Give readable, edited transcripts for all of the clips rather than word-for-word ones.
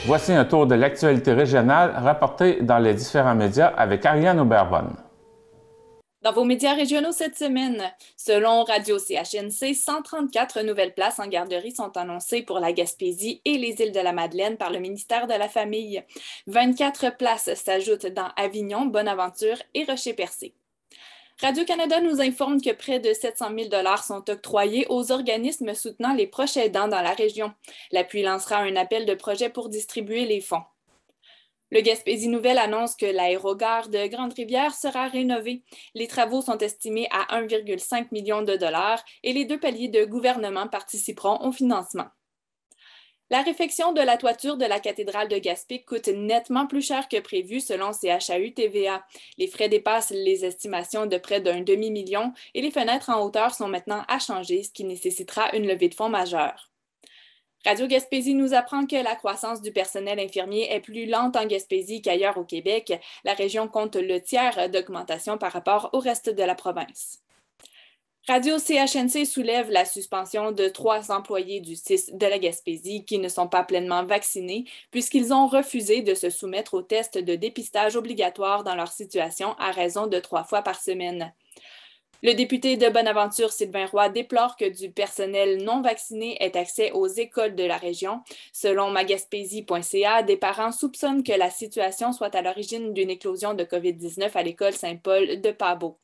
Voici un tour de l'actualité régionale rapporté dans les différents médias avec Ariane Auberbonne. Dans vos médias régionaux cette semaine, selon Radio CHNC, 134 nouvelles places en garderie sont annoncées pour la Gaspésie et les îles de la Madeleine par le ministère de la Famille. 24 places s'ajoutent dans Avignon, Bonaventure et Rocher-Percé. Radio-Canada nous informe que près de 700 000 sont octroyés aux organismes soutenant les proches aidants dans la région. L'appui lancera un appel de projet pour distribuer les fonds. Le Gaspésie Nouvelle annonce que l'aérogare de Grande-Rivière sera rénové. Les travaux sont estimés à 1,5 million de dollars et les 2 paliers de gouvernement participeront au financement. La réfection de la toiture de la cathédrale de Gaspé coûte nettement plus cher que prévu selon CHAU-TVA. Les frais dépassent les estimations de près d'un demi-million et les fenêtres en hauteur sont maintenant à changer, ce qui nécessitera une levée de fonds majeure. Radio Gaspésie nous apprend que la croissance du personnel infirmier est plus lente en Gaspésie qu'ailleurs au Québec. La région compte le tiers d'augmentation par rapport au reste de la province. Radio CHNC soulève la suspension de 3 employés du CIS de la Gaspésie qui ne sont pas pleinement vaccinés puisqu'ils ont refusé de se soumettre aux tests de dépistage obligatoires dans leur situation à raison de 3 fois par semaine. Le député de Bonaventure, Sylvain Roy, déplore que du personnel non vacciné ait accès aux écoles de la région. Selon magaspésie.ca, des parents soupçonnent que la situation soit à l'origine d'une éclosion de COVID-19 à l'école Saint-Paul de Pabot.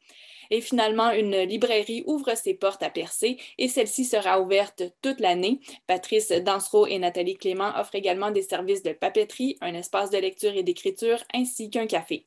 Et finalement, une librairie ouvre ses portes à Percé et celle-ci sera ouverte toute l'année. Patrice Dansereau et Nathalie Clément offrent également des services de papeterie, un espace de lecture et d'écriture ainsi qu'un café.